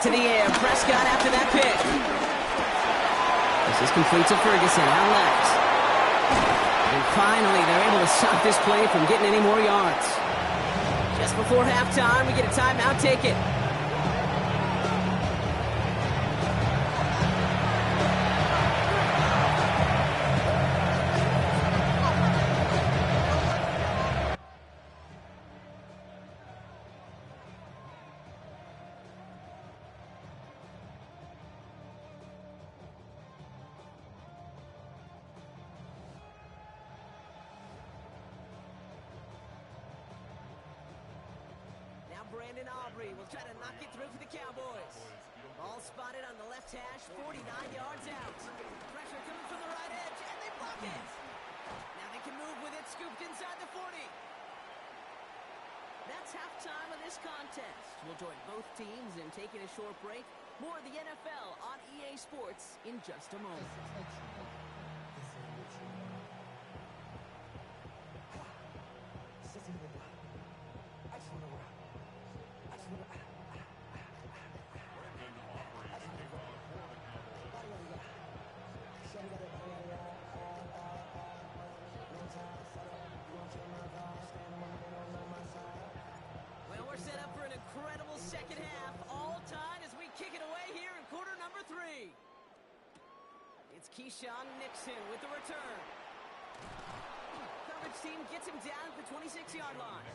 to the air. Prescott after that pick. This is complete to Ferguson, out left. And finally, they're able to stop this play from getting any more yards. Just before halftime, we get a timeout. Take it. Will try to knock it through for the Cowboys. Ball spotted on the left hash, 49 yards out. Pressure coming from the right edge, and they block it. Now they can move with it, scooped inside the 40. That's halftime of this contest. We'll join both teams in taking a short break. More of the NFL on EA Sports in just a moment. Set up for an incredible second half, all tied as we kick it away here in quarter number 3. It's Keyshawn Nixon with the return. Coverage team gets him down at the 26-yard line.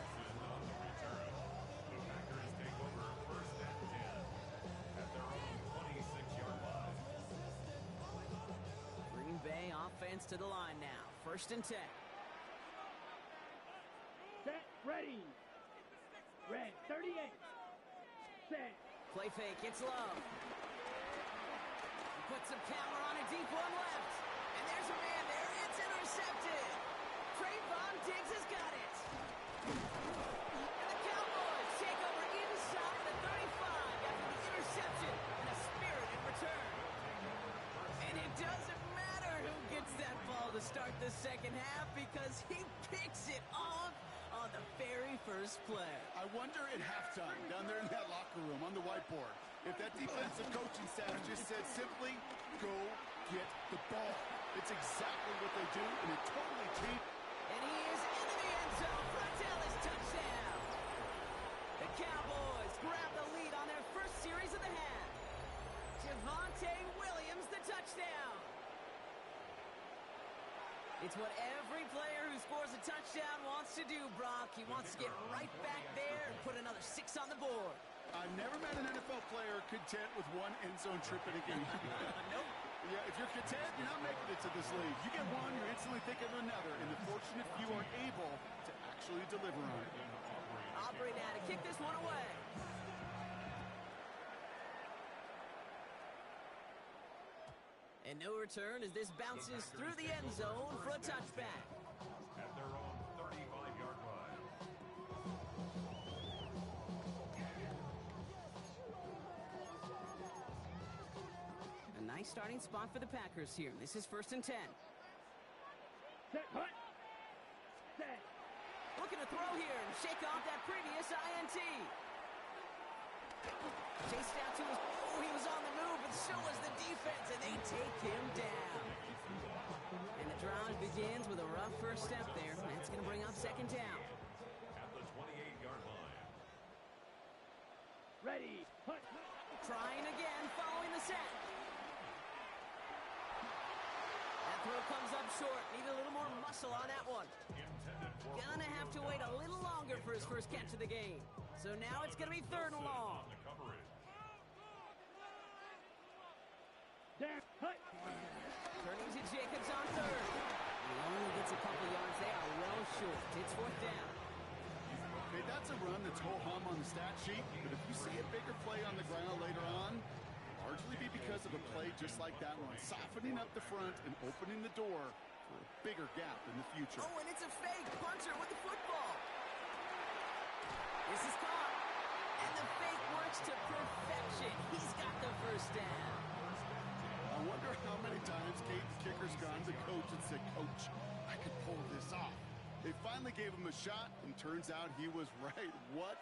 The Packers take over first and 10 at their own 26-yard line. Green Bay offense to the line now. First and 10. Set, ready. Red, 38. Set. Play fake, it's Love. He puts some power on a deep one left. And there's a man there. It's intercepted. Trayvon Diggs has got it. And the Cowboys take over inside the 35 after the interception and a spirited return. And it doesn't matter who gets that ball to start the second half because he picks it off on the very first play. I wonder at halftime, down there in that locker room on the whiteboard, if that defensive coaching staff just said simply, go get the ball. It's exactly what they do, and it totally changed. And he is into the end zone for a Dallas touchdown. The Cowboys grab the lead on their first series of the half. Javonte Williams, the touchdown. It's what every player who scores a touchdown wants to do, Brock. He wants to get right back there and put another 6 on the board. I've never met an NFL player content with one end zone trip in a game. Nope. Yeah, if you're content, you're not making it to this league. You get one, you're instantly thinking of another, and the fortunate few are able to actually deliver on it. Aubrey now to kick this one away. And no return as this bounces through the end zone for a touchback. At their own 35-yard line. A nice starting spot for the Packers here. This is first and 10. Set, punt. Set. Looking to throw here and shake off that previous INT. Chased out to his... Oh, he was on the move, but so was the defense, and they take him down. And the drive begins with a rough first step there. That's going to bring up second down. At the 28-yard line. Ready. Punt. Trying again, following the set. That throw comes up short. Need a little more muscle on that one. Gonna have to wait a little longer for his first catch of the game. So now it's gonna be third and long. Down. Punt. Turning to Jacobs on third. He only gets a couple yards. They are well short. It's fourth down. Okay, that's a run that's ho-hum on the stat sheet, but if you see a bigger play on the ground later on, largely be because of a play just like that one, softening up the front and opening the door for a bigger gap in the future. Oh, and it's a fake punter with the football. This is caught. And the fake works to perfection. He's got the first down. I wonder how many times Caden's kicker's gone to coach and said, Coach, I could pull this off. They finally gave him a shot, and turns out he was right. What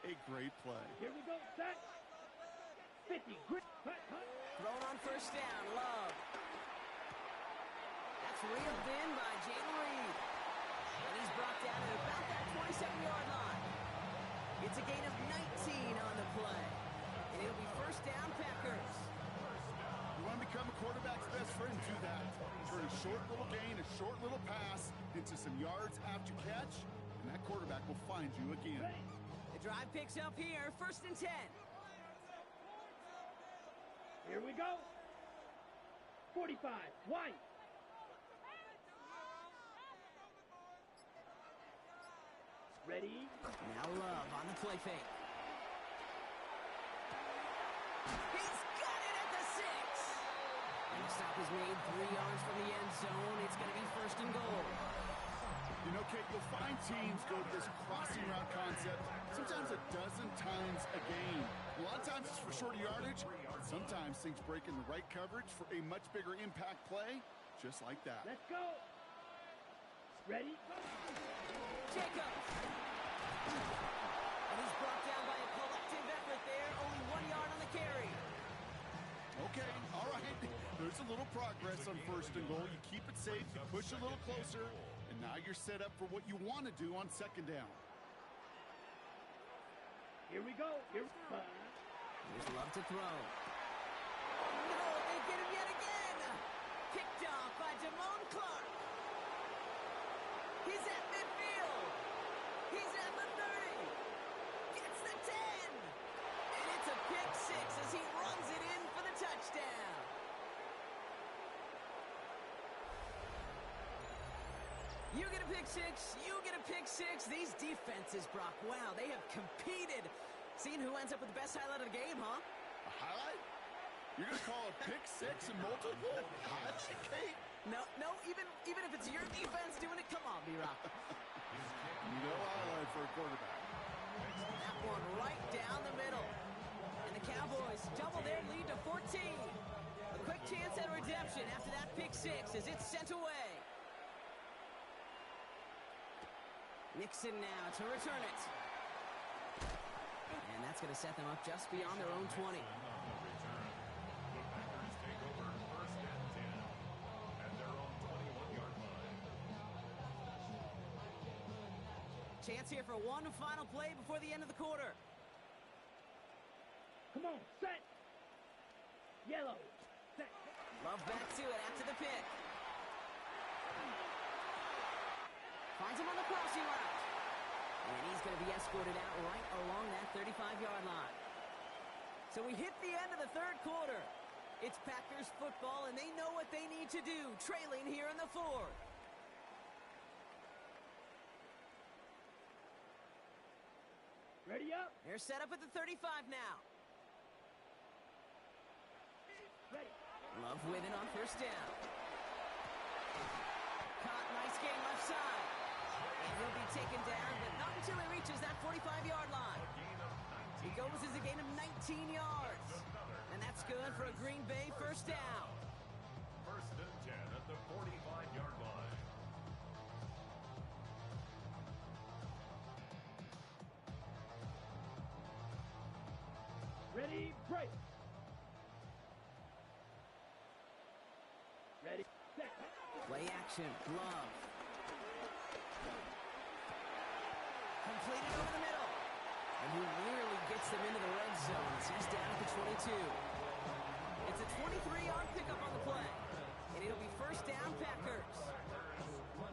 a great play. Here we go. Set. 50. 50. Grip. Hut, hut. Thrown on first down, Love. That's reeled in by Jayden Reed. And he's brought down at about that 27-yard line. It's a gain of 19 on the play. And it'll be first down, Packers. You want to become a quarterback's best friend, do that. Turn a short little gain, a short little pass into some yards after catch, and that quarterback will find you again. Ready. The drive picks up here, first and 10. Here we go. 45. White. Ready. Now Love on the play fake. He's got it at the 6. And the stop is made 3 yards from the end zone. It's going to be first and goal. You know, Kate, you'll find teams go to this crossing route concept sometimes a dozen times a game. A lot of times it's for shorter yardage. Sometimes things break in the right coverage for a much bigger impact play, just like that. Let's go. Ready. Jacobs. And he's brought down by a collective effort there. Only 1 yard on the carry. Okay, all right. There's a little progress on first and goal. You keep it safe, you push a little closer, and now you're set up for what you want to do on second down. Here we go. Here. Here's Love to throw. No, they get him yet again. Picked off by Damone Clark. He's at midfield. He's at the 30. Gets the 10. And it's a pick 6 as he runs it in for the touchdown. You get a pick 6. You get a pick 6. These defenses, Brock, wow, they have competed. Seeing who ends up with the best highlight of the game, huh? A highlight? You're going to call a pick 6 and multiple? Highlight, Kate? No, even if it's your defense doing it, come on, B-Rock. No highlight for a quarterback. That one right down the middle. And the Cowboys double their lead to 14. A quick chance at redemption after that pick 6 as it's sent away. Nixon now to return it. And that's going to set them up just beyond their own 20. Chance here for one final play before the end of the quarter. Come on. Set. Yellow. Set. Love back to it after the pick. Finds him on the crossing route. And he's going to be escorted out right along that 35-yard line. So we hit the end of the third quarter. It's Packers football, and they know what they need to do, trailing here in the fourth. Ready up. They're set up at the 35 now. Ready. Love with it on first down. Caught, nice gain left side. And he'll be taken down, but not until he reaches that 45-yard line. He goes as a gain of 19 yards. And that's good for a Green Bay first down. First and 10 at the 45-yard line. Ready. Break. Ready. Set. Play action, Love. Completed over the middle. And he nearly gets them into the red zone as he's down to 22. It's a 23-yard pickup on the play. And it'll be first down, Packers.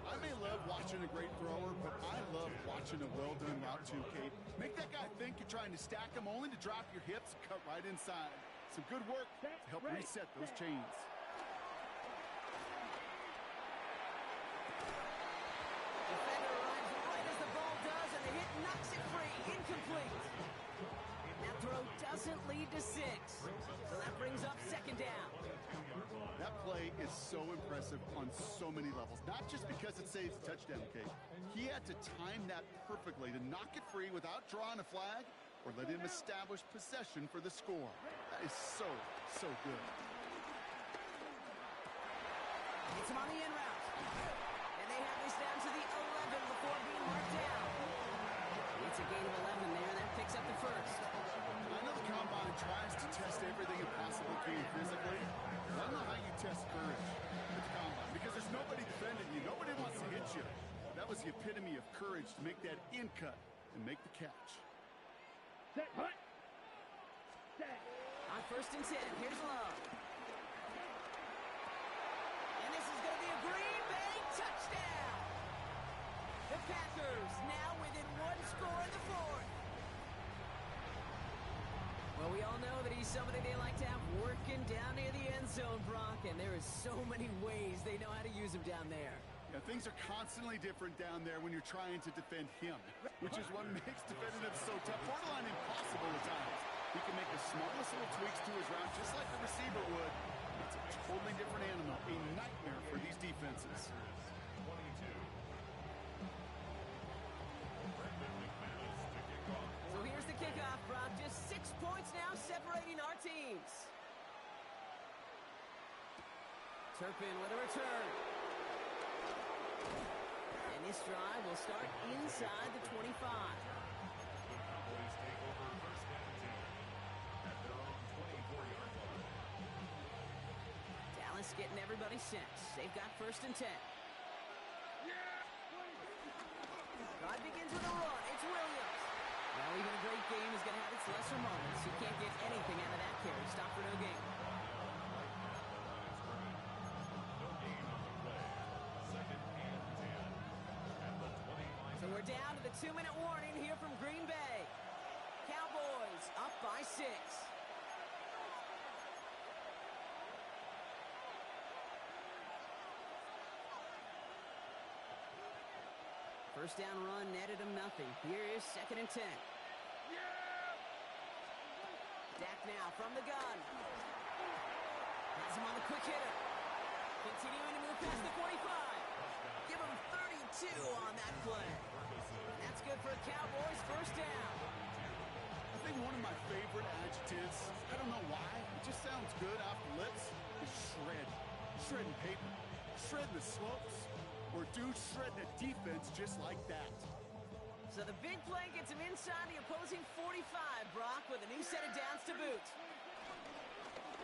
I may love watching a great thrower, but I love watching a well-done route too, Kate. Make that guy think you're trying to stack him only to drop your hips and cut right inside. Some good work to help reset those chains. Defender arrives right as the ball does, and the hit knocks it free. Incomplete. That throw doesn't lead to 6. So that brings up second down. That play is so impressive on so many levels. Not just because it saves a touchdown, Kate. He had to time that perfectly to knock it free without drawing a flag or let him establish possession for the score. That is so good. Hits him on the in route. And they have this down to the 11 before being marked down. It's a gain of 11 there. That picks up the first. I know the combine tries to test everything test courage at the combine because there's nobody defending you. Nobody wants to hit you. That was the epitome of courage to make that in cut and make the catch. Set, hut. Set. On 1st and 10, here's Love. And this is going to be a Green Bay touchdown. The Packers now within one score in the 4th. Well, we all know that he's somebody they like to have working down near the end zone, Brock, and there is so many ways they know how to use him down there. Yeah, things are constantly different down there when you're trying to defend him, which is what makes defending him so tough, borderline impossible at times. He can make the smallest little tweaks to his route just like the receiver would. It's a totally different animal, a nightmare for these defenses. 22. So here's the kickoff, Brock. Just 6 points now separating our teams. Turpin with a return. And this drive will start inside the 25. The Cowboys take over 1st and 10 at their own 24-yard line. Dallas getting everybody set. They've got 1st and 10. Drive begins with a run. It's Williams. Well, even a great game is going to have its lesser moments. You can't get anything out of that carry. Stop for no gain. No gain on the play. 2nd and 10 at the 25. So we're down to the 2-minute warning here from Green Bay. Cowboys up by 6. First down run netted him nothing. Here is 2nd and 10. Dak now from the gun. Has him on the quick hitter. Continuing to move past the 45. Give him 32 on that play. That's good for a Cowboys first down. I think one of my favorite adjectives, I don't know why, it just sounds good off the lips, is shred. Shredding paper. Shredding the slopes. Or dude shredding a defense just like that. So the big play gets him inside the opposing 45, Brock, with a new set of downs to boot.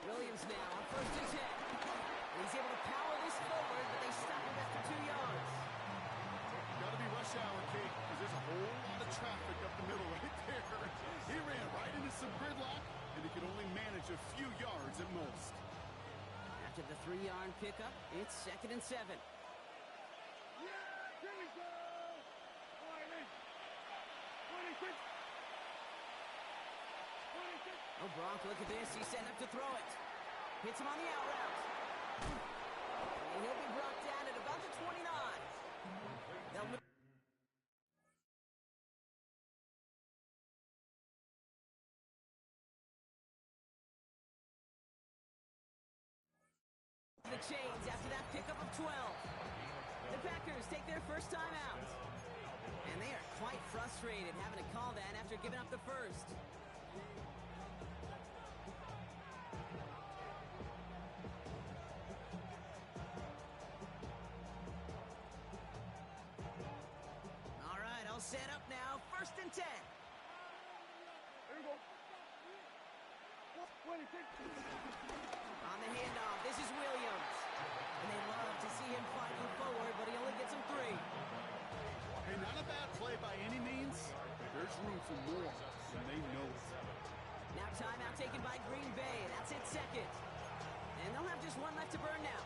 Williams now on 1st and 10. And he's able to power this forward, but they stop him after 2 yards. Gotta be rush hour, Kate, because there's a whole lot of traffic up the middle right there. He ran right into some gridlock, and he could only manage a few yards at most. After the 3-yard pickup, it's 2nd and 7. Here we go. 26. Oh, Brock, look at this. He's setting up to throw it. Hits him on the out route. And he'll be brought down at about the 29. They'll move the chains after that pickup of 12. The Packers take their first time out. And they are quite frustrated having to call that after giving up the first. All right, all set up now. 1st and 10. Here we go. 26. On the handoff, this is Williams. And they love to see him fighting forward, but he only gets him 3. Hey, not a bad play by any means. There's room for more, and they know it. Now timeout taken by Green Bay. That's it, 2nd. And they'll have just 1 left to burn now.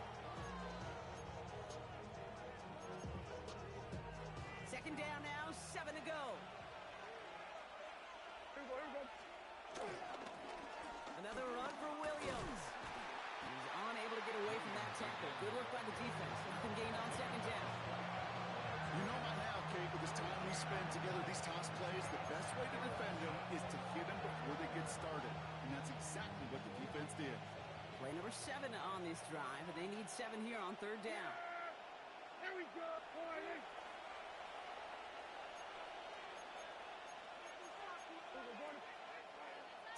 2nd down now, 7 to go. Here we go. Another run for Williams. He's unable to get away from that tackle. Good work by the defense. Nothing gained on 2nd down. You know by now, Kate, with this time we spend together, these toss plays, the best way to defend them is to hit them before they get started. And that's exactly what the defense did. Play number 7 on this drive, and they need 7 here on 3rd down. Here we go. 40.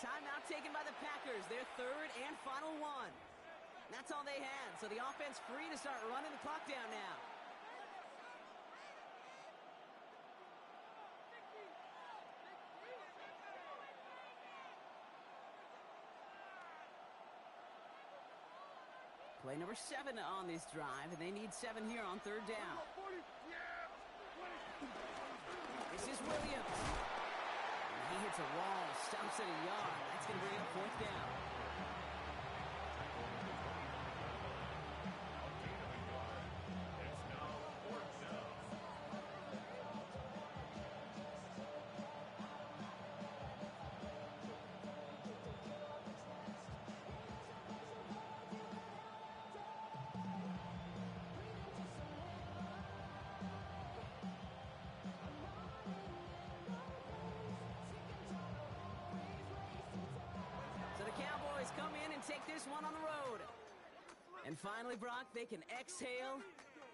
Timeout taken by the Packers, their 3rd and final one. That's all they had, so the offense free to start running the clock down now. Play number 7 on this drive, and they need 7 here on third down. This is Williams. And he hits a wall, stops at a yard. That's going to bring up fourth down. Come in and take this one on the road. And finally, Brock, they can exhale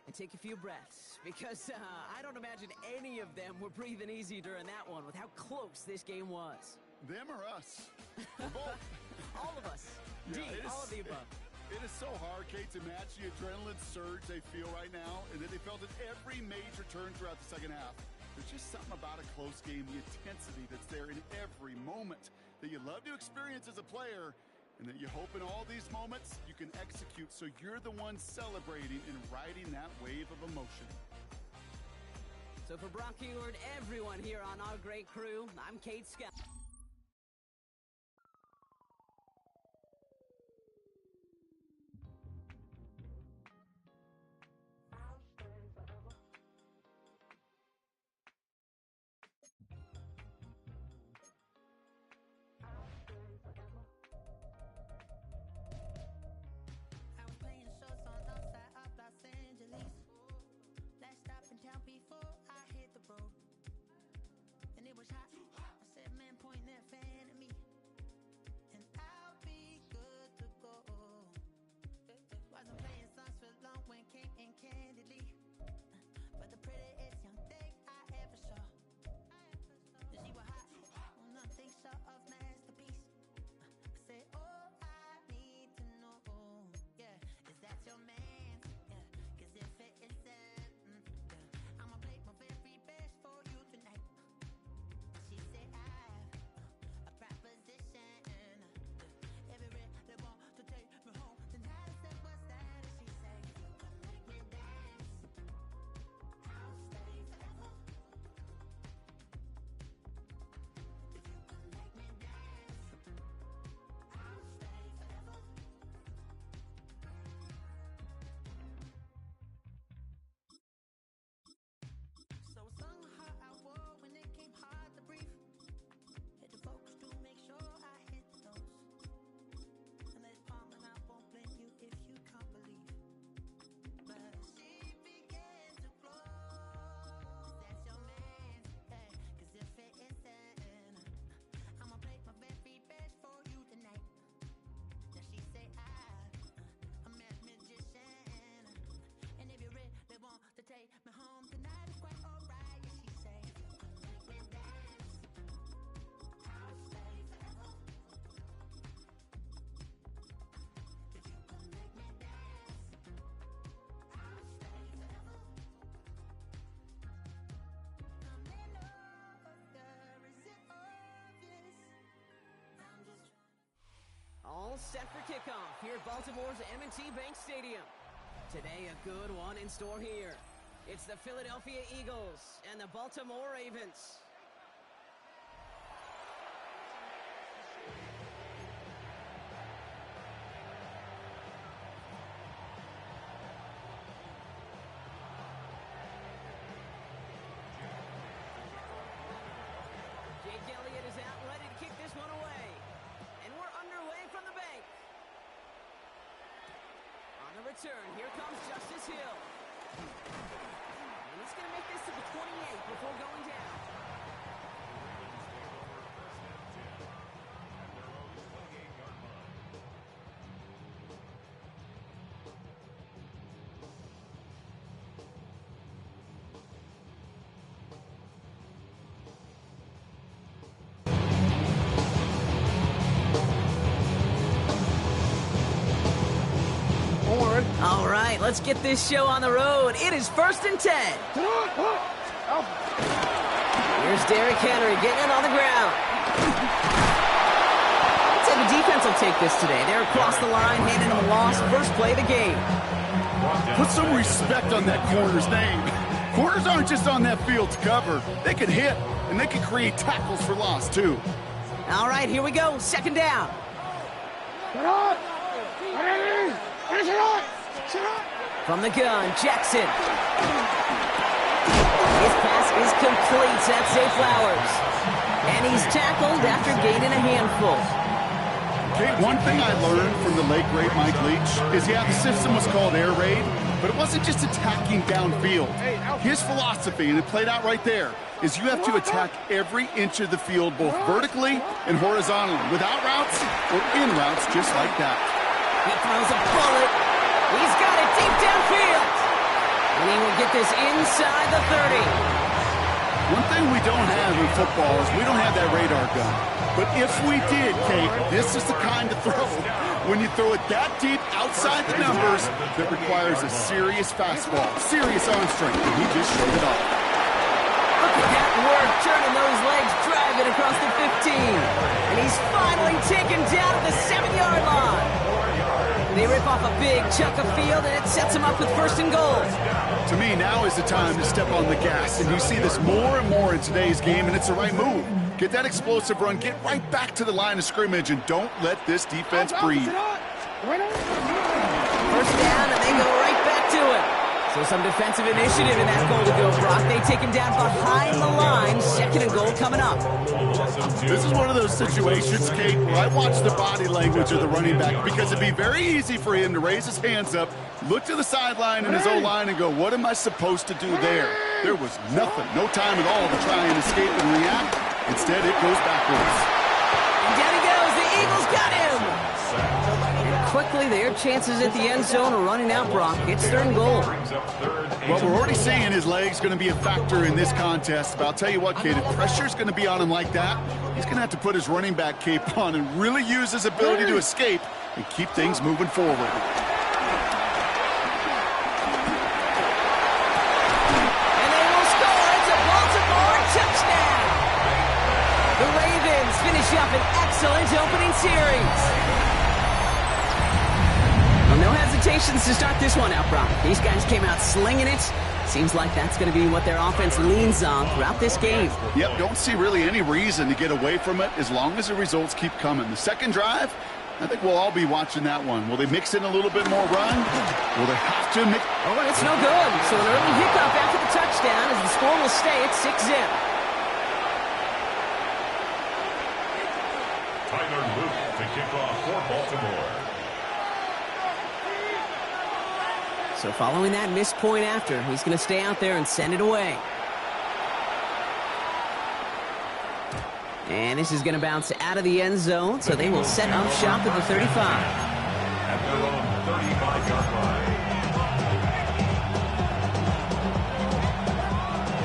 and take a few breaths, because I don't imagine any of them were breathing easy during that one with how close this game was. Them or us? We're both. All of us. Yeah, all of the above. It is so hard, Kate, to match the adrenaline surge they feel right now, and that they felt at every major turn throughout the second half. There's just something about a close game, the intensity that's there in every moment that you love to experience as a player, and that you hope in all these moments you can execute so you're the one celebrating and riding that wave of emotion. So for Brock Eward, everyone here on our great crew, I'm Kate Scott. All set for kickoff here at Baltimore's M&T Bank Stadium. Today, a good one in store here. It's the Philadelphia Eagles and the Baltimore Ravens. Jake Elliott is out, ready to kick this one away. And we're underway from the bank. On the return, here comes Justice Hill. And he's going to make this to the 28 before going down. All right, let's get this show on the road. It is 1st and 10. Here's Derrick Henry getting it on the ground. Take a defense will take this today. They're across the line, handing them a loss. First play of the game. Put some respect on that corner's name. Corners aren't just on that field to cover. They can hit, and they can create tackles for loss, too. All right, here we go. Second down. From the gun, Jackson. His pass is complete. That's Zay Flowers. And he's tackled after gaining a handful. Okay, one thing I learned from the late, great Mike Leach is, yeah, the system was called air raid, but it wasn't just attacking downfield. His philosophy, and it played out right there, is you have to attack every inch of the field, both vertically and horizontally, without routes or in routes, just like that. He throws a bullet. He's got it deep downfield. And he will get this inside the 30. One thing we don't have in football is we don't have that radar gun. But if we did, Kate, this is the kind of throw, when you throw it that deep outside the numbers, that requires a serious fastball, serious arm strength, and he just showed it off. Look at that work, turning those legs, driving across the 15. And he's finally taken down at the 7-yard line. They rip off a big chunk of field, and it sets him up with first and goal. To me, now is the time to step on the gas, and you see this more and more in today's game, and it's the right move. Get that explosive run, get right back to the line of scrimmage, and don't let this defense breathe. First down, and they go right back to it. So some defensive initiative in that goal to go, Brock. They take him down behind the line. Second and goal coming up. This is one of those situations, Kate, where I watch the body language of the running back, because it'd be very easy for him to raise his hands up, look to the sideline and his O-line and go, what am I supposed to do there? There was nothing, no time at all to try and escape and react. Instead, it goes backwards. And down he goes. The Eagles got him. And quickly, their chances at the end zone are running out, Brock. It's third and goal. Well, we're already seeing his legs going to be a factor in this contest. But I'll tell you what, Kate, if pressure's going to be on him like that, he's going to have to put his running back cape on and really use his ability to escape and keep things moving forward. And they will score. It's a Baltimore touchdown. The Ravens finish up an excellent opening series. Well, no hesitations to start this one out, Brock. These guys came out slinging it. Seems like that's going to be what their offense leans on throughout this game. Yep, don't see really any reason to get away from it as long as the results keep coming. The second drive, I think we'll all be watching that one. Will they mix in a little bit more run? Will they have to mix? Oh, and it's no good. So an early hiccup after the touchdown as the score will stay at 6-zip. Tyler Luke to kick off for Baltimore. So following that missed point after, he's going to stay out there and send it away. And this is going to bounce out of the end zone, so they will set up shop at the 35. At their own 35-yard line.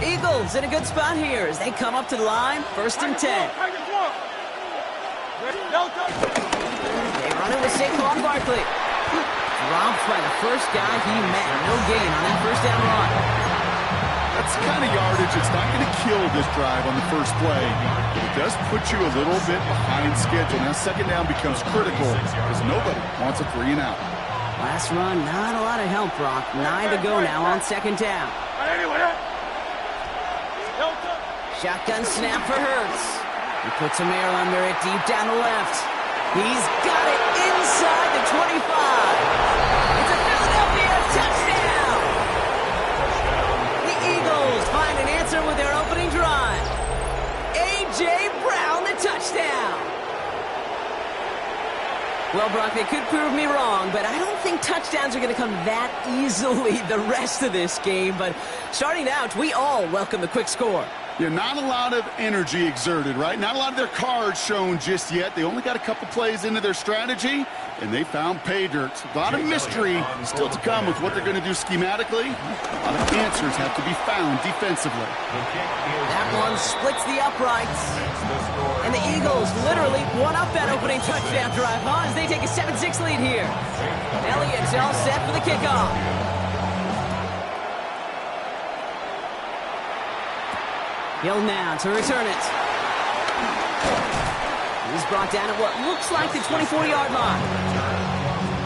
Eagles in a good spot here as they come up to the line, 1st and 10. They run it with Saquon Barkley. Dropped by the first guy he met. No gain on that first down run. That's the kind of yardage it's not going to kill this drive on the first play. But it does put you a little bit behind schedule. Now second down becomes critical because nobody wants a 3 and out. Last run, not a lot of help, Brock. 9 to go now on second down. Shotgun snap for Hurts. He puts some air under it deep down the left. He's got it inside the 25. It's a Philadelphia touchdown. The Eagles find an answer with their opening drive. A.J. Brown, the touchdown. Well, Brock, they could prove me wrong, but I don't think touchdowns are going to come that easily the rest of this game. But starting out, we all welcome the quick score. Yeah, not a lot of energy exerted, right? Not a lot of their cards shown just yet. They only got a couple plays into their strategy, and they found pay dirt. A lot of mystery still to come with what they're going to do schematically. A lot of answers have to be found defensively. That one splits the uprights. And the Eagles literally won up that opening touchdown drive as they take a 7-6 lead here. Elliott's all set for the kickoff. Hill now to return it. He's brought down at what looks like the 24-yard line.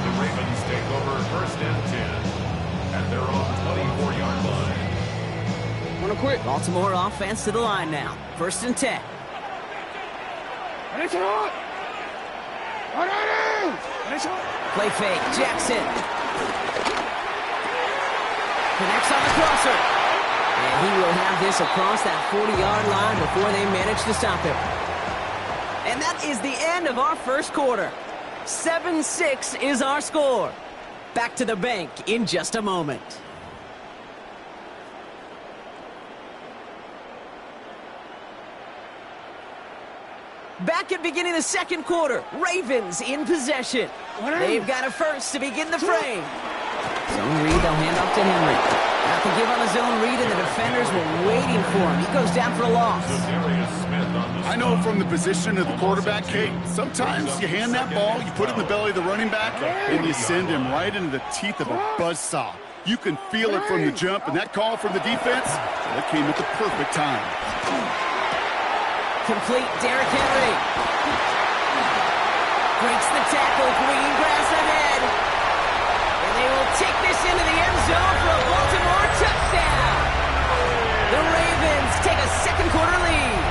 The Ravens take over first and 10 at their own 24-yard line. Wanna quit. Baltimore offense to the line now. First and 10. Play fake. Jackson. Connects on the crosser. And he will have this across that 40-yard line before they manage to stop him. And that is the end of our first quarter. 7-6 is our score. Back to the bank in just a moment. Back at beginning of the second quarter, Ravens in possession. They've got a first to begin the frame. Zone read, they'll hand off to Henry. Got to give on the zone read, and the defenders were waiting for him. He goes down for a loss. I know from the position of the quarterback, Kate, sometimes you hand that ball, you put it in the belly of the running back, and you send him right into the teeth of a buzzsaw. You can feel it from the jump, and that call from the defense, that came at the perfect time. Complete, Derrick Henry. Breaks the tackle, green grass ahead. And they will take this into the end zone for a Baltimore touchdown. The Ravens take a second quarter lead.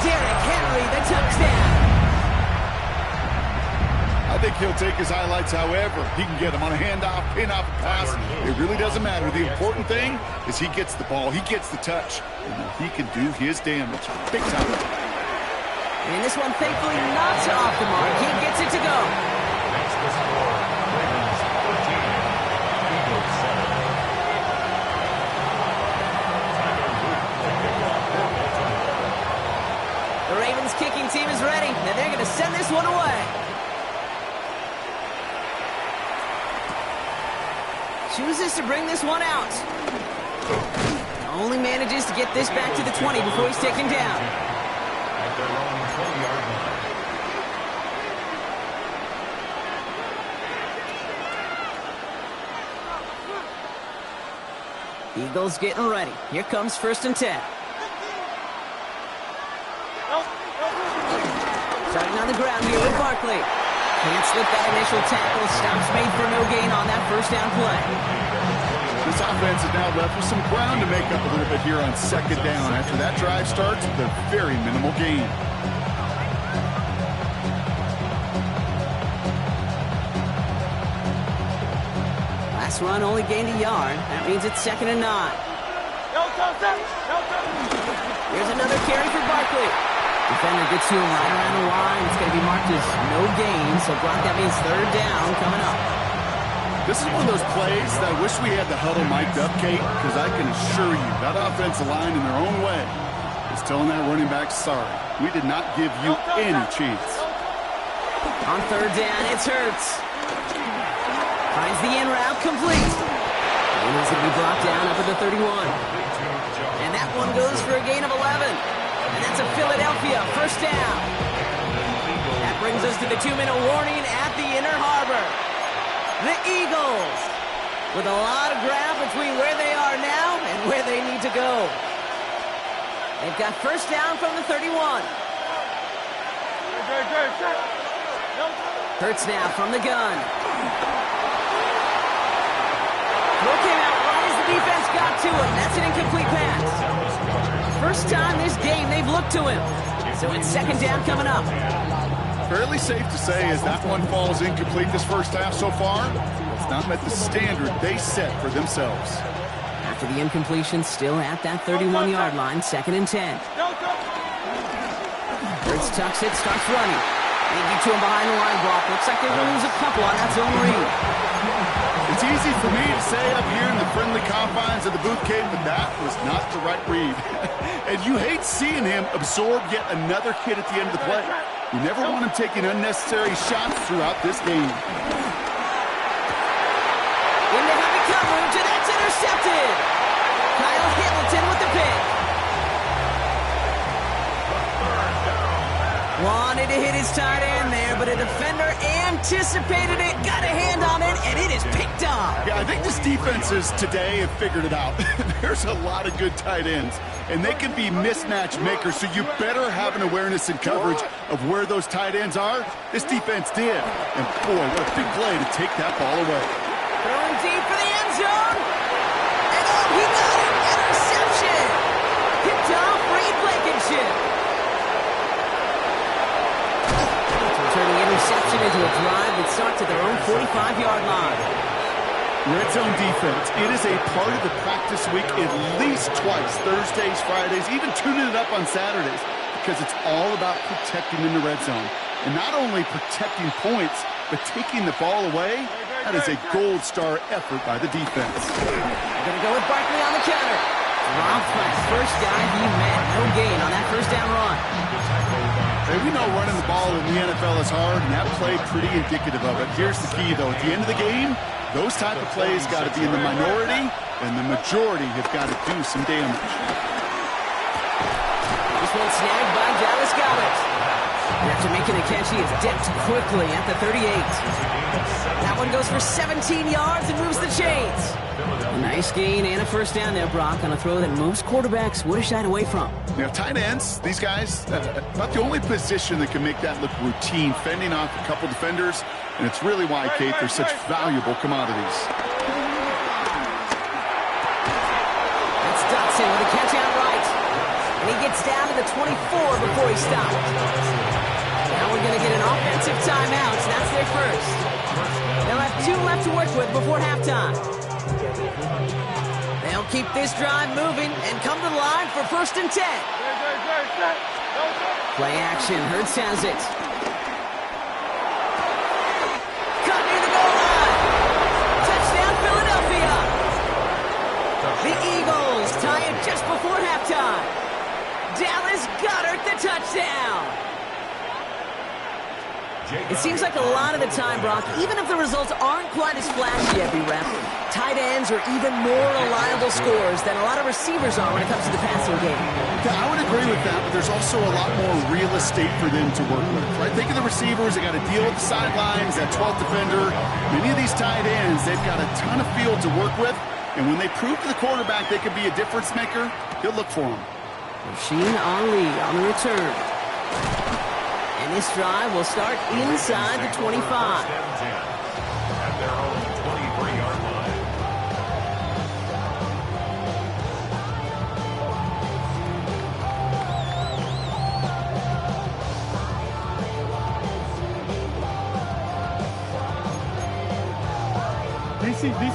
Derrick Henry, the touchdown. I think he'll take his highlights however he can get them on a handoff, pin-off, pass. It really doesn't matter. The important thing is he gets the ball, he gets the touch, and he can do his damage. Big time. And this one thankfully not off the mark. He gets it to go. That's the score. Ravens 14, Eagles 7. The Ravens kicking team is ready, and they're going to send this one away. Chooses to bring this one out. Only manages to get this back to the 20 before he's taken down. At their own 20-yard line. Eagles getting ready. Here comes first and 10. Starting on the ground here with Barkley. Can't slip that initial tackle. Stops made for no gain on that first down play. This offense is now left with some ground to make up a little bit here on second down. After that drive starts with a very minimal gain. Last run only gained a yard. That means it's 2nd and 9. Here's another carry for Barkley. Defender gets to him right around the line. It's going to be marked as no gain. So, Brock, that means 3rd down coming up. This is one of those plays that I wish we had the huddle mic'd up, Kate, because I can assure you that offensive line in their own way is telling that running back, sorry, we did not give you any chance. On 3rd down, it's Hurts. Finds the in route complete. And he's going to be brought down up at the 31. And that one goes for a gain of 11. And that's a Philadelphia first down. That brings us to the 2-minute warning at the Inner Harbor. The Eagles with a lot of ground between where they are now and where they need to go. They've got first down from the 31. Hurts now from the gun. Throw came out right as the defense got to him. That's an incomplete pass. First time this game they've looked to him. So it's 2nd down coming up. Fairly safe to say as that one falls incomplete this first half so far, it's not met the standard they set for themselves. After the incompletion, still at that 31-yard line, 2nd and 10. Hurts tucks it, starts running. They get to him behind the line block. Looks like they're going to lose a couple on that zone read. It's easy for me to say up here in the friendly confines of the booth cave, but that was not the right read. And you hate seeing him absorb yet another hit at the end of the play. You never want him taking unnecessary shots throughout this game. Into heavy coverage, and that's intercepted. Kyle Hamilton with the pick. Wanted to hit his tight end there, but a defender anticipated it, got a hand on it, and it is picked up. Yeah, I think this defenses today have figured it out. There's a lot of good tight ends, and they can be mismatch makers, so you better have an awareness and coverage of where those tight ends are. This defense did. And boy, what a big play to take that ball away. Throwing deep for the end zone. And oh, he got it. Interception. Picked off Reed Blankenship. Turning interception into a drive that starts at their own 45-yard line. Red zone defense, it is a part of the practice week at least twice, Thursdays, Fridays, even tuning it up on Saturdays, because it's all about protecting in the red zone. And not only protecting points, but taking the ball away. That is a gold star effort by the defense. They're going to go with Barkley on the counter. Dropped by the first guy he met. No gain on that first down run. Hey, we know running the ball in the NFL is hard, and that play pretty indicative of it. Here's the key, though. At the end of the game, those type of plays got to be in the minority, and the majority have got to do some damage. This one snagged by Dallas Goedert. After making a catch, he is dipped quickly at the 38. That one goes for 17 yards and moves the chains. A nice gain and a first down there, Brock, on a throw that most quarterbacks would have shied away from. Now, tight ends, these guys, about the only position that can make that look routine, fending off a couple defenders, and it's really why, Kate, they're such valuable commodities. That's Dotson with a catch out right. And he gets down to the 24 before he stopped. Now we're going to get an offensive timeout, so that's their first. They'll have 2 left to work with before halftime. They'll keep this drive moving and come to the line for 1st and 10. Play action. Hurts has it. Cut near the goal line. Touchdown, Philadelphia. The Eagles tie it just before halftime. Dallas Goedert the touchdown. It seems like a lot of the time, Brock, even if the results aren't quite as flashy at B-Rep, tight ends are even more reliable scorers than a lot of receivers are when it comes to the passing game. Yeah, I would agree with that, but there's also a lot more real estate for them to work with. Right? Think of the receivers, they got to deal with the sidelines, that 12th defender. Many of these tight ends, they've got a ton of field to work with, and when they prove to the quarterback they can be a difference maker, he'll look for them. Rasheen Ali on the return. And this drive will start inside the 25. At their own 23-yard line.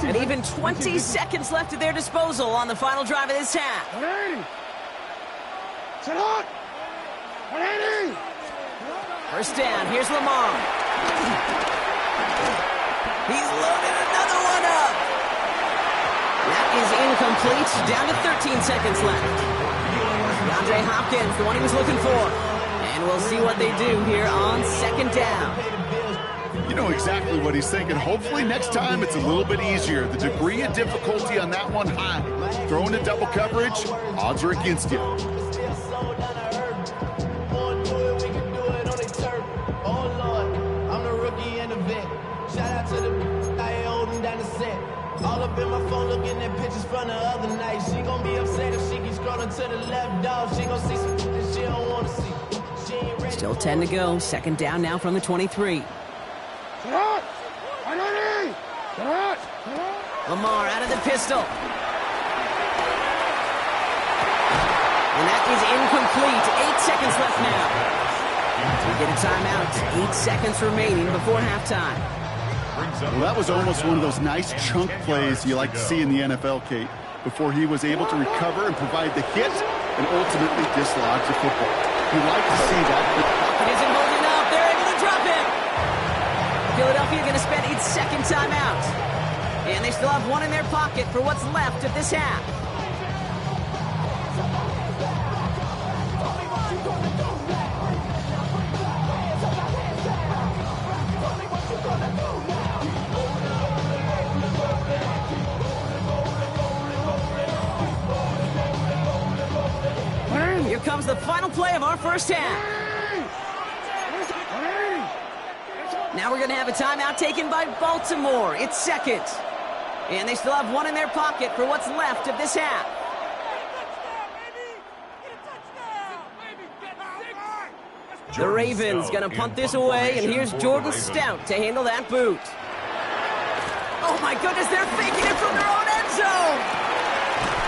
And even 20 seconds left at their disposal on the final drive of this half. 180. Sit on. 180. First down, here's Lamar. He's loaded another one up. That is incomplete, down to 13 seconds left. DeAndre Hopkins, the one he was looking for. And we'll see what they do here on 2nd down. You know exactly what he's thinking. Hopefully next time it's a little bit easier. The degree of difficulty on that one high. Throwing to double coverage, odds are against you. All up in my phone looking at pictures from the other night. She gon' be upset if she keeps scrolling to the left, dog. She gon' see some that she don't wanna see. She ain't ready. Still 10 to go. 2nd down now from the 23. Lamar out of the pistol. And that is incomplete. 8 seconds left now. We get a timeout. 8 seconds remaining before halftime. Well, that was almost one of those nice chunk plays you like to see in the NFL, Kate, before he was able to recover and provide the hit and ultimately dislodge the football. You like to see that. It isn't holding up. They're able to drop him. Philadelphia going to spend its 2nd timeout. And they still have one in their pocket for what's left of this half. Here comes the final play of our first half. Now we're going to have a timeout taken by Baltimore. It's second. And they still have one in their pocket for what's left of this half. The Ravens going to punt this away, and here's Jordan Stout to handle that boot. Oh my goodness, they're faking it from their own end zone.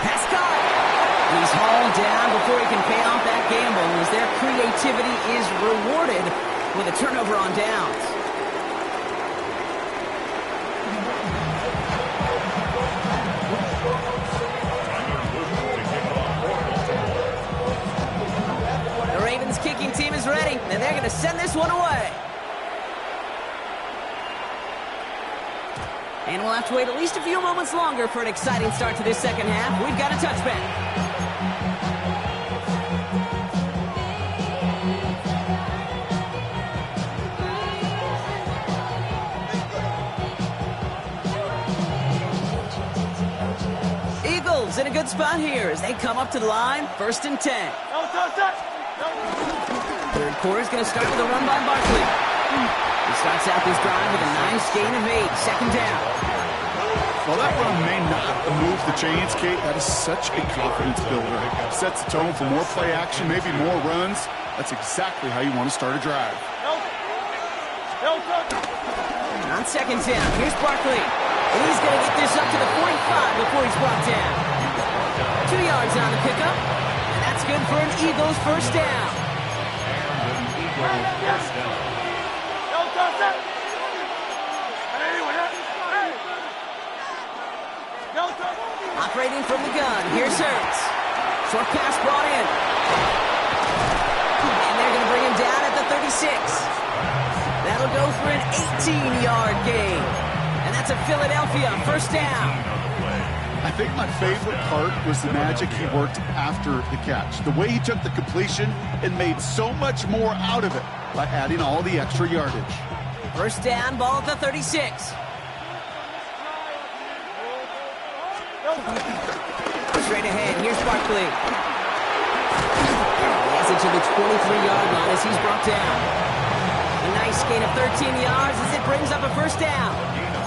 Pass caught. He's hauled down before he can pay off that gamble, as their creativity is rewarded with a turnover on downs. The Ravens kicking team is ready, and they're going to send this one away. And we'll have to wait at least a few moments longer for an exciting start to this second half. We've got a touchback. Eagles in a good spot here as they come up to the line, 1st and 10. Third quarter is going to start with a run by Barkley. He starts out this drive with a nice gain of 8, second down. Well, that run may not move the chains, Kate. That is such a confidence builder. Sets the tone for more play action, maybe more runs. That's exactly how you want to start a drive. On second down, here's Barkley. And he's going to get this up to the 45 before he's brought down. 2 yards on the pickup. And that's good for an Eagles first down. Operating from the gun, here's Hurts. Short pass brought in. And they're going to bring him down at the 36. That'll go for an 18-yard gain. And that's a Philadelphia first down. I think my favorite part was the magic he worked after the catch. The way he took the completion and made so much more out of it by adding all the extra yardage. First down, ball at the 36. Straight ahead, here's Barkley. He's into the 23-yard line as he's brought down. A nice gain of 13 yards as it brings up a first down.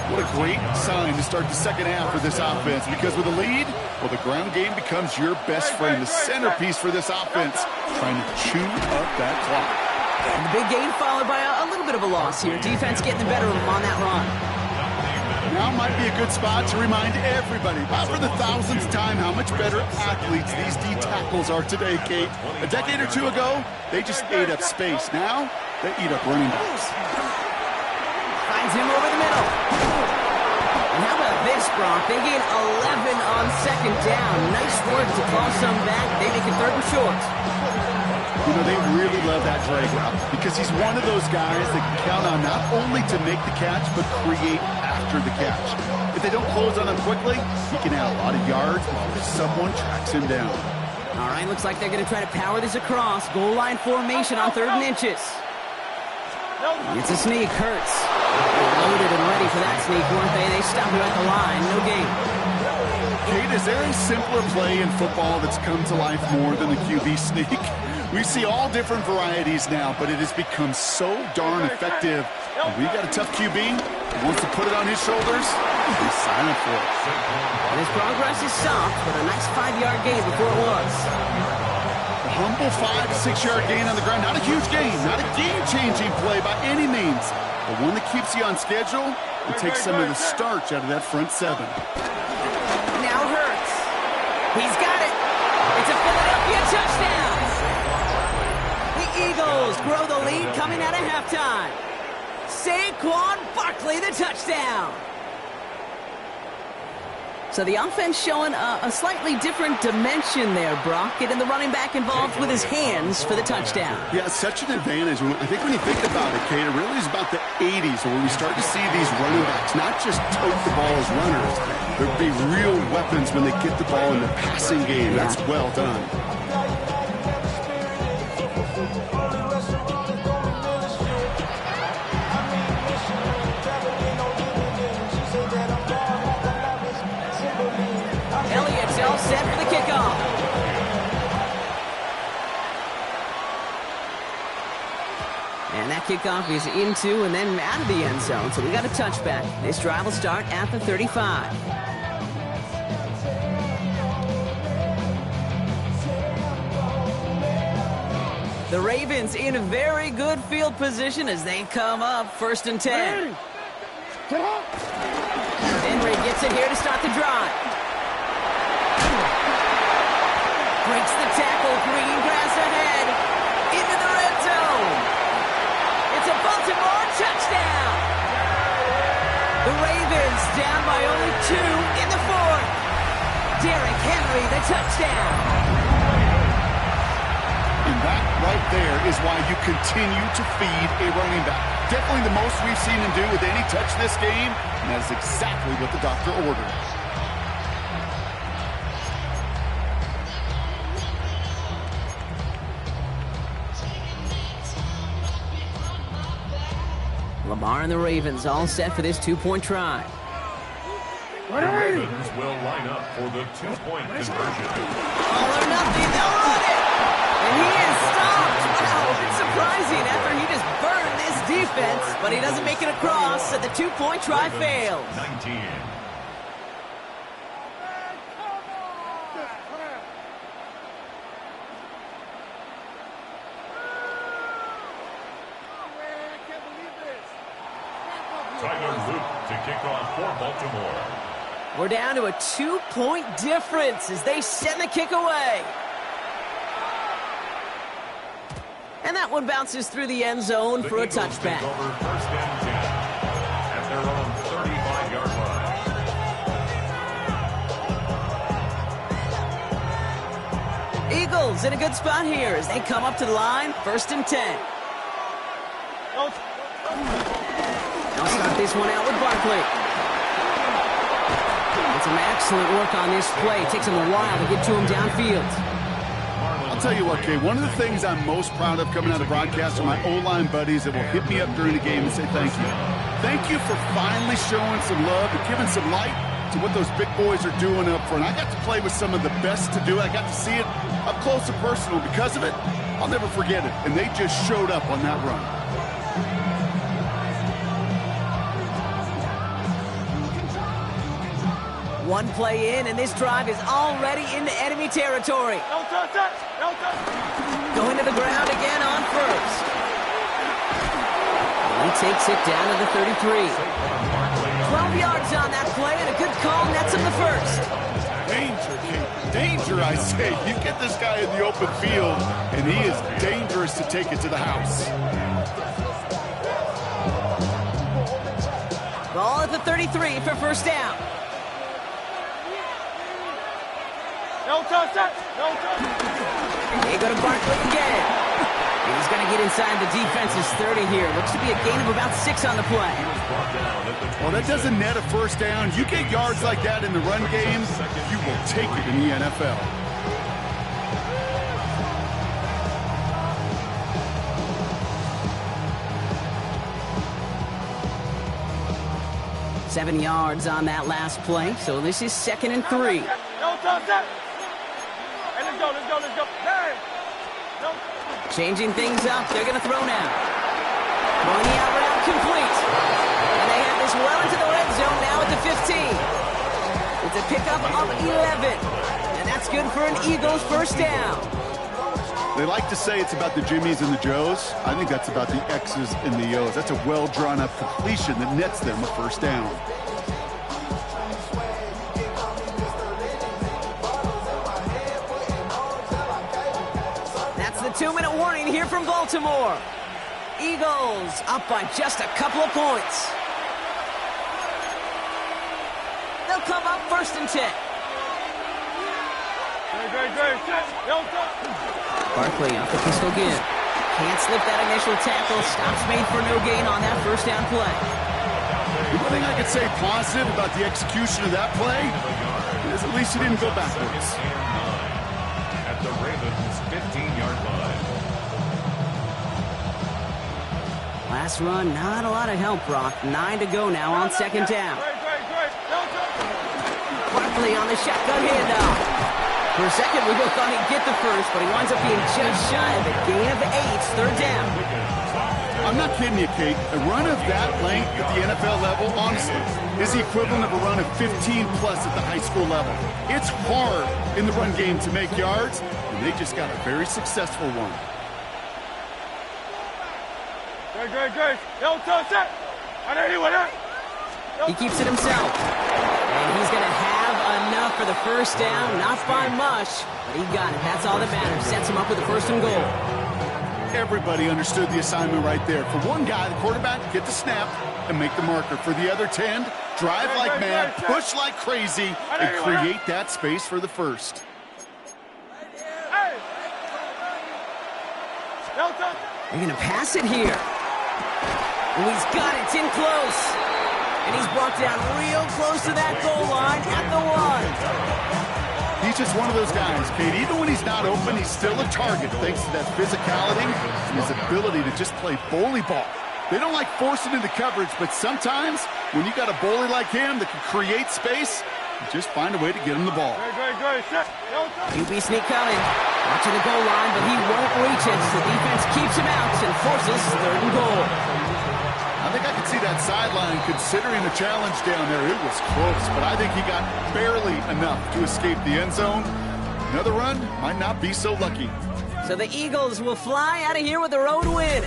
What a great sign to start the second half for this offense, because with a lead, well, the ground game becomes your best friend, the centerpiece for this offense, trying to chew up that clock. And the big gain followed by a little bit of a loss here. Defense getting the better of them on that run. Now might be a good spot to remind everybody, about for the 1000th time, how much better athletes these D tackles are today, Kate. A decade or two ago, they just ate up space. Now, they eat up running backs. Finds him over the middle. And how about this, Brock? They gain 11 on second down. Nice work to call some back. They make it 3rd and short. You know, they really love that drag route because he's one of those guys that can count on not only to make the catch, but create after the catch. If they don't close on him quickly, he can add a lot of yards before someone tracks him down. All right, looks like they're going to try to power this across. Goal line formation on 3rd and inches. It's a sneak, Hurts. Loaded and ready for that sneak, weren't they? They stopped him at the line, no gain. Kate, is there a simpler play in football that's come to life more than the QB sneak? We see all different varieties now, but it has become so darn effective. And we got a tough QB who wants to put it on his shoulders. He's silent for it. And his progress is soft, but a nice 5-yard gain before it was. A humble 5 to 6 yard gain on the ground. Not a huge gain, not a game-changing play by any means, but one that keeps you on schedule and takes some of the starch out of that front 7. Now Hurts. He's got it. It's a Philadelphia touchdown. The Eagles grow the lead coming out of halftime. Saquon Barkley, the touchdown. So the offense showing a slightly different dimension there, Brock. Getting the running back involved with his hands for the touchdown. Yeah, such an advantage. I think when you think about it, Kate, it really is about the 80s where we start to see these running backs not just tote the ball as runners, but be real weapons when they get the ball in the passing game. That's well done. Set for the kickoff. And that kickoff is into and then out of the end zone, so we got a touchback. This drive will start at the 35. The Ravens in a very good field position as they come up 1st and 10. Henry gets it here to start the drive. Breaks the tackle, green grass ahead, into the red zone. It's a Baltimore touchdown. The Ravens down by only 2 in the 4th. Derrick Henry, the touchdown. And that right there is why you continue to feed a running back. Definitely the most we've seen him do with any touch this game, and that's exactly what the doctor ordered. Lamar and the Ravens all set for this 2-point try. The Ravens will line up for the 2-point conversion. All or nothing, they'll run it! And he is stopped! Wow, it's surprising after he just burned this defense, but he doesn't make it across, and the 2-point try fails. 19. Tyler Luke to kick off for Baltimore. We're down to a 2-point difference as they send the kick away. And that one bounces through the end zone for a touchback. Over 1st and 10 at their own 35-yard line. Eagles in a good spot here as they come up to the line, 1st and 10. They'll start this one out with Barkley. And some excellent work on this play. It takes him a while to get to him downfield. I'll tell you what, Kay, one of the things I'm most proud of coming out of broadcast are my O-line buddies that will hit me up during the game and say thank you. Thank you for finally showing some love and giving some light to what those big boys are doing up front. I got to play with some of the best to do it. I got to see it up close and personal. Because of it, I'll never forget it. And they just showed up on that run. One play in, and this drive is already into enemy territory. No touch, no touch. Going to the ground again on 1st. And he takes it down to the 33. 12 yards on that play, and a good call nets him the 1st. Danger, Kay. Danger, I say. You get this guy in the open field, and he is dangerous to take it to the house. Ball at the 33 for 1st down. No touch, no touch. And they go to Barkley again. And he's going to get inside the defense's 30 here. Looks to be a gain of about 6 on the play. Well, that doesn't net a 1st down. You get yards like that in the run game, you will take it in the NFL. Seven yards on that last play, so this is 2nd and 3. No touch. Hey, let's go. Hey. No. Changing things up, they're going to throw now. Throwing the out route complete. And they have this well into the red zone now at the 15. It's a pickup of 11. And that's good for an Eagles 1st down. They like to say it's about the Jimmies and the Joes. I think that's about the X's and the O's. That's a well-drawn-up completion that nets them a 1st down. That's the 2-minute warning here from Baltimore. Eagles up by just a couple of points. They'll come up 1st and 10. Great. No touch. Barkley off the pistol give. Can't slip that initial tackle. Stops made for no gain on that 1st down play. The one thing I could say positive about the execution of that play is at least he didn't go backwards. At the Ravens' 15-yard line. Last run, not a lot of help, Brock. 9 to go now on 2nd down. Great. No touch. Barkley on the shotgun handoff. For a second, we both thought he'd get the 1st, but he winds up being just shy of a gain of 8, 3rd down. I I'm not kidding you, Kate. A run of that length at the NFL level, honestly, is the equivalent of a run of 15-plus at the high school level. It's hard in the run game to make yards, and they just got a very successful one. Great. He keeps it himself. And he's going to have enough for the first down. Not by much, but he got it. That's all that matters. Sets him up with the first and goal. Everybody understood the assignment right there. For one guy, the quarterback, get the snap and make the marker. For the other 10, drive like mad, push like crazy, and create that space for the first. They're going to pass it here. Oh, he's got it. It's in close. And he's brought down real close to that goal line at the 1. He's just one of those guys, Kate. Even when he's not open, he's still a target thanks to that physicality and his ability to just play bully ball. They don't like forcing into coverage, but sometimes when you got a bully like him that can create space, you just find a way to get him the ball. QB sneak coming. Watching the goal line, but he won't reach it. So the defense keeps him out and forces 3rd and goal. I think I could see that sideline considering the challenge down there. It was close, but I think he got barely enough to escape the end zone. Another run might not be so lucky. So the Eagles will fly out of here with a road win.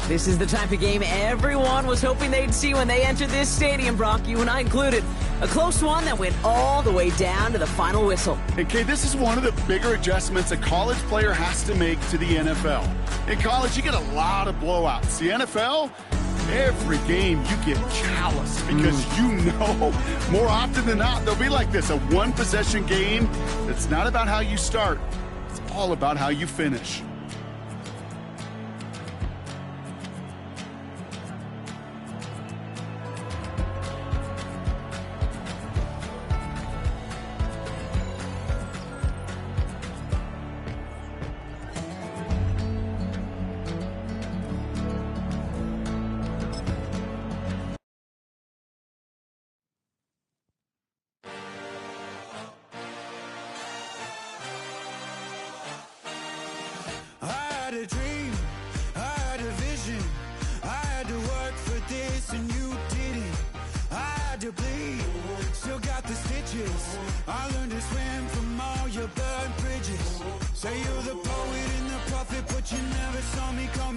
This is the type of game everyone was hoping they'd see when they entered this stadium, Brock, you and I included. A close one that went all the way down to the final whistle. And Kay, this is one of the bigger adjustments a college player has to make to the NFL. In college, you get a lot of blowouts. The NFL, every game you get callous because you know more often than not they'll be like this, a one-possession game. It's not about how you start. It's all about how you finish. A dream, I had a vision, I had to work for this and you didn't. I had to bleed, still got the stitches. I learned to swim from all your burned bridges. Say you're the poet and the prophet, but you never saw me coming.